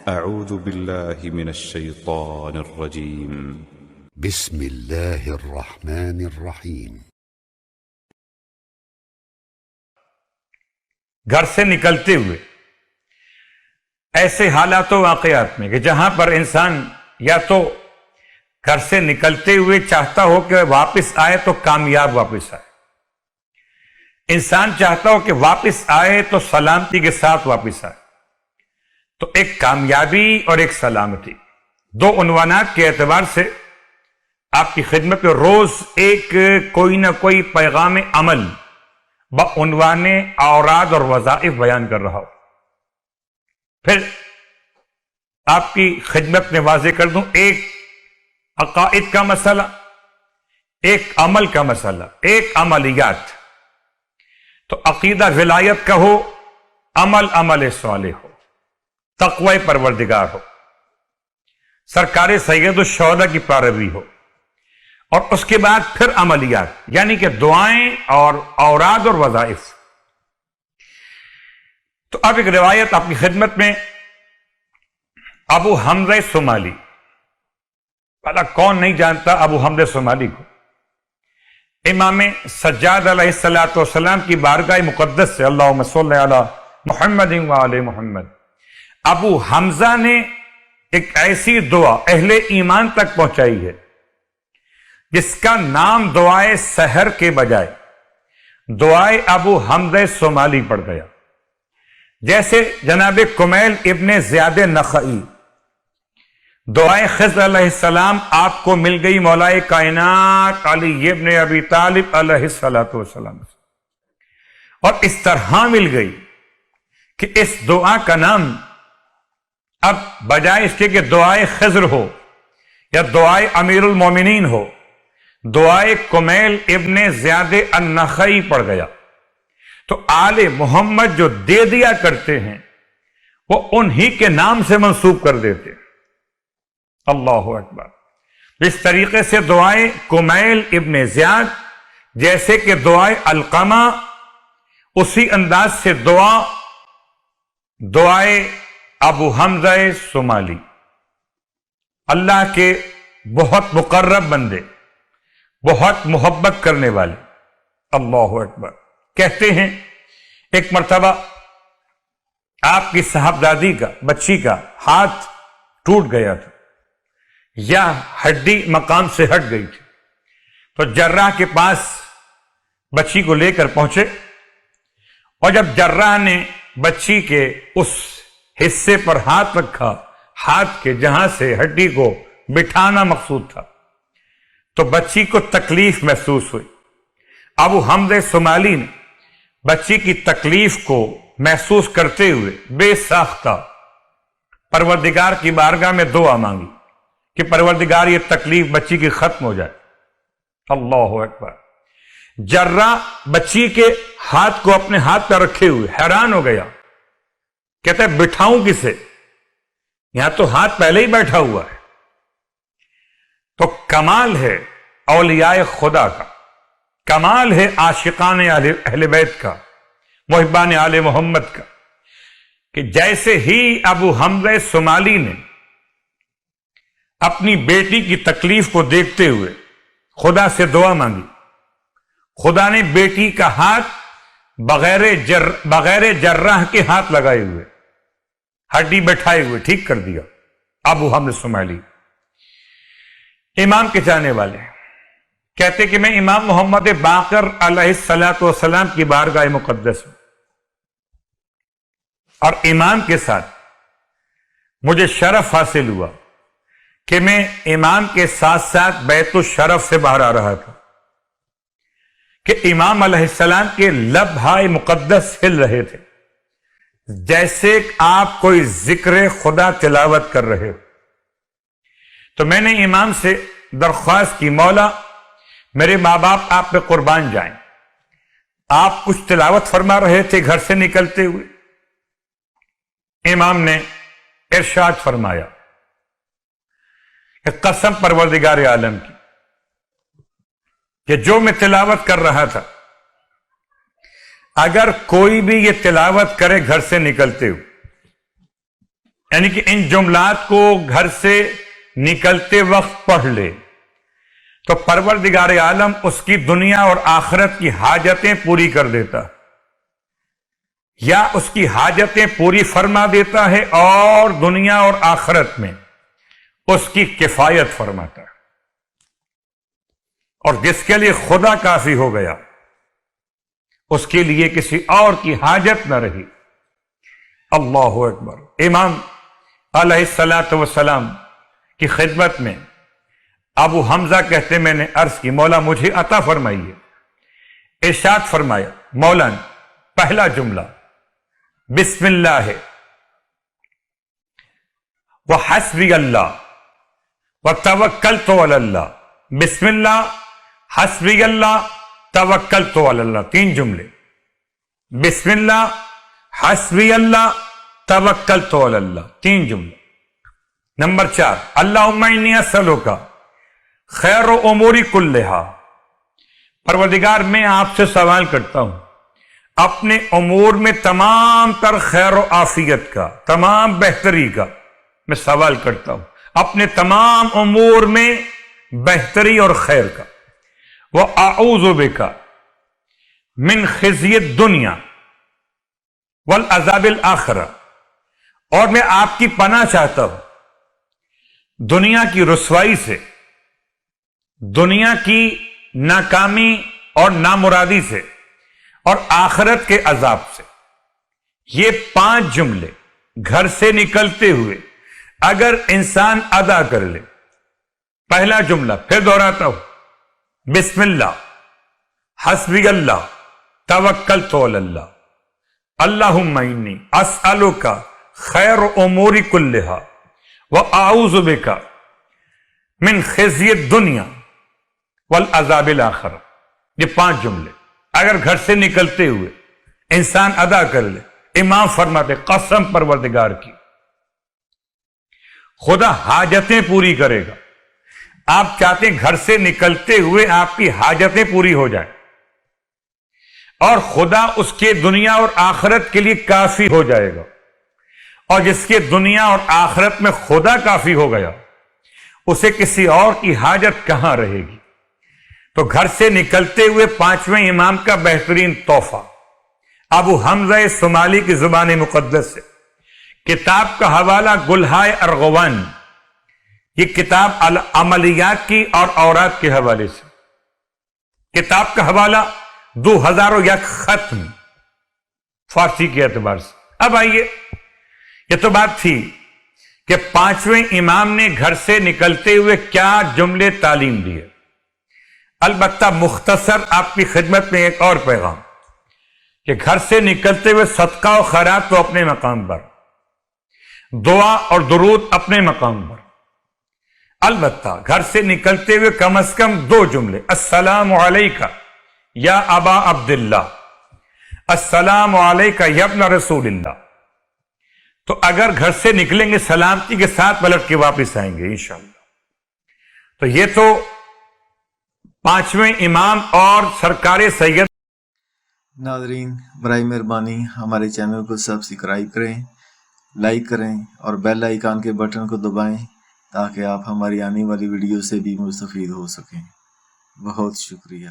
أعوذ بالله من الشيطان الرجيم. بسم الله الرحمن الرحیم۔ گھر سے نکلتے ہوئے ایسے حالات و واقعات میں کہ جہاں پر انسان یا تو گھر سے نکلتے ہوئے چاہتا ہو کہ واپس آئے تو کامیاب واپس آئے، انسان چاہتا ہو کہ واپس آئے تو سلامتی کے ساتھ واپس آئے، تو ایک کامیابی اور ایک سلامتی، دو عنوانات کے اعتبار سے آپ کی خدمت میں روز ایک کوئی نہ کوئی پیغام عمل بعنوان اوراد اور وظائف بیان کر رہا ہوں۔ پھر آپ کی خدمت میں واضح کر دوں، ایک عقائد کا مسئلہ، ایک عمل کا مسئلہ، ایک عملیات، تو عقیدہ ولایت کا ہو، عمل صالح ہو، تقوی پروردگار ہو، سرکار سید الشہداء کی پیروی ہو، اور اس کے بعد پھر عملیات یعنی کہ دعائیں اور اوراد اور وظائف۔ تو اب ایک روایت آپ کی خدمت میں، ابو حمزہ صومالی، بھلا کون نہیں جانتا ابو حمزہ صومالی کو، امام سجاد علیہ السلام کی بارگاہ مقدس سے اللہم صلی علی محمد وآل محمد، ابو حمزہ نے ایک ایسی دعا اہل ایمان تک پہنچائی ہے جس کا نام دعائے سحر کے بجائے دعائے ابو حمزہ صومالی پڑ گیا۔ جیسے جناب کمیل ابن زیاد نخعی، دعائے خضر علیہ السلام آپ کو مل گئی مولائے کائنات علی ابن ابی طالب علیہ السلام، اور اس طرح مل گئی کہ اس دعا کا نام اب بجائے اس کے کہ دعائے خضر ہو یا دعائے امیر المومنین ہو، دعائے کمیل ابن زیاد النخعی پڑ گیا۔ تو آل محمد جو دے دیا کرتے ہیں وہ انہی کے نام سے منسوب کر دیتے۔ اللہ اکبر۔ اس طریقے سے دعائے کمیل ابن زیاد جیسے کہ دعائے علقمہ، اسی انداز سے دعائے ابو حمزہ صومالی، اللہ کے بہت مقرب بندے، بہت محبت کرنے والے۔ اللہ اکبر۔ کہتے ہیں ایک مرتبہ آپ کی صاحبزادی کا، بچی کا ہاتھ ٹوٹ گیا تھا یا ہڈی مقام سے ہٹ گئی تھی، تو جراح کے پاس بچی کو لے کر پہنچے، اور جب جراح نے بچی کے اس حصے پر ہاتھ رکھا، ہاتھ کے جہاں سے ہڈی کو بٹھانا مقصود تھا، تو بچی کو تکلیف محسوس ہوئی۔ ابو حمزہ صومالی نے بچی کی تکلیف کو محسوس کرتے ہوئے بے ساختہ پروردگار کی بارگاہ میں دعا مانگی کہ پروردگار یہ تکلیف بچی کی ختم ہو جائے۔ اللہ اکبر۔ جراح بچی کے ہاتھ کو اپنے ہاتھ پہ رکھے ہوئے حیران ہو گیا، کہتا ہے بٹھاؤں کسے، یہاں تو ہاتھ پہلے ہی بیٹھا ہوا ہے۔ تو کمال ہے اولیاء خدا کا، کمال ہے عاشقان اہل بیت کا، محبان آل محمد کا، کہ جیسے ہی ابو حمزہ صومالی نے اپنی بیٹی کی تکلیف کو دیکھتے ہوئے خدا سے دعا مانگی، خدا نے بیٹی کا ہاتھ بغیر جراح کے ہاتھ لگائے ہوئے، ہڈی بیٹھائے ہوئے ٹھیک کر دیا۔ ابو حمزہ صومالی امام کے چاہنے والے کہتے کہ میں امام محمد باقر علیہ السلام کی بارگاہ مقدس ہوں، اور امام کے ساتھ مجھے شرف حاصل ہوا کہ میں امام کے ساتھ ساتھ بیت الشرف سے باہر آ رہا تھا کہ امام علیہ السلام کے لب ہائے مقدس ہل رہے تھے جیسے آپ کوئی ذکر خدا تلاوت کر رہے ہو۔ تو میں نے امام سے درخواست کی، مولا میرے ماں باپ آپ پہ قربان جائیں، آپ کچھ تلاوت فرما رہے تھے گھر سے نکلتے ہوئے۔ امام نے ارشاد فرمایا کہ قسم پروردگار عالم کی کہ جو میں تلاوت کر رہا تھا اگر کوئی بھی یہ تلاوت کرے گھر سے نکلتے ہوئے یعنی کہ ان جملات کو گھر سے نکلتے وقت پڑھ لے تو پروردگار عالم اس کی دنیا اور آخرت کی حاجتیں پوری کر دیتا، یا اس کی حاجتیں پوری فرما دیتا ہے اور دنیا اور آخرت میں اس کی کفایت فرماتا ہے، اور جس کے لیے خدا کافی ہو گیا اس کے لیے کسی اور کی حاجت نہ رہی۔ اللہ اکبر۔ امام علیہ الصلوۃ والسلام کی خدمت میں ابو حمزہ کہتے میں نے عرض کی مولا مجھے عطا فرمائیے، ارشاد فرمایا مولا نے پہلا جملہ بسم اللہ ہے، وحسبی اللہ وتوکلت علی اللہ، بسم اللہ حسبی اللہ توکلت علی اللہ، تین جملے، بسم اللہ حسبی اللہ توکلت علی اللہ، تین جملے۔ نمبر 4 اللہم انی اسألک خیر اموری کلہا، پروردگار میں آپ سے سوال کرتا ہوں اپنے امور میں تمام تر خیر و عافیت کا، تمام بہتری کا میں سوال کرتا ہوں، اپنے تمام امور میں بہتری اور خیر کا۔ وَأَعُوذُ بِكَ مِنْ خِزْيِ الدُّنْيَا وَالْعَذَابِ الْآخِرَةِ، اور میں آپ کی پناہ چاہتا ہوں دنیا کی رسوائی سے، دنیا کی ناکامی اور نامرادی سے، اور آخرت کے عذاب سے۔ یہ 5 جملے گھر سے نکلتے ہوئے اگر انسان ادا کر لے، پہلا جملہ پھر دہراتا ہوں، بسم اللہ حسبی اللہ توکلت علی اللہ، اللہم انی اسألک خیر اموری کلہا واعوذ بک من خزی الدنیا والعذاب الآخرہ، یہ 5 جملے اگر گھر سے نکلتے ہوئے انسان ادا کر لے، امام فرماتے قسم پروردگار کی خدا حاجتیں پوری کرے گا۔ آپ چاہتے ہیں گھر سے نکلتے ہوئے آپ کی حاجتیں پوری ہو جائیں، اور خدا اس کے دنیا اور آخرت کے لیے کافی ہو جائے گا، اور جس کے دنیا اور آخرت میں خدا کافی ہو گیا اسے کسی اور کی حاجت کہاں رہے گی۔ تو گھر سے نکلتے ہوئے 5ویں امام کا بہترین تحفہ ابو حمزہ صومالی کی زبان مقدس سے، کتاب کا حوالہ گلہائے ارغوان، یہ کتاب عملیات کی اور اوراد کے حوالے سے، کتاب کا حوالہ 2001 ختم فارسی کے اعتبار سے۔ اب آئیے، یہ تو بات تھی کہ 5ویں امام نے گھر سے نکلتے ہوئے کیا جملے تعلیم دیے۔ البتہ مختصر آپ کی خدمت میں ایک اور پیغام کہ گھر سے نکلتے ہوئے صدقہ و خیرات تو اپنے مقام پر، دعا اور درود اپنے مقام پر، البتہ گھر سے نکلتے ہوئے کم از کم 2 جملے، السلام علیکہ یا ابا عبداللہ، السلام علیکہ یا ابن رسول اللہ۔ تو اگر گھر سے نکلیں گے سلامتی کے ساتھ پلٹ کے واپس آئیں گے انشاءاللہ۔ تو یہ تو 5ویں امام اور سرکار سید۔ ناظرین برائے مہربانی ہمارے چینل کو سبسکرائب کریں، لائک کریں اور بیل آئیکن کے بٹن کو دبائیں تاکہ آپ ہماری آنے والی ویڈیو سے بھی مستفید ہو سکیں۔ بہت شکریہ۔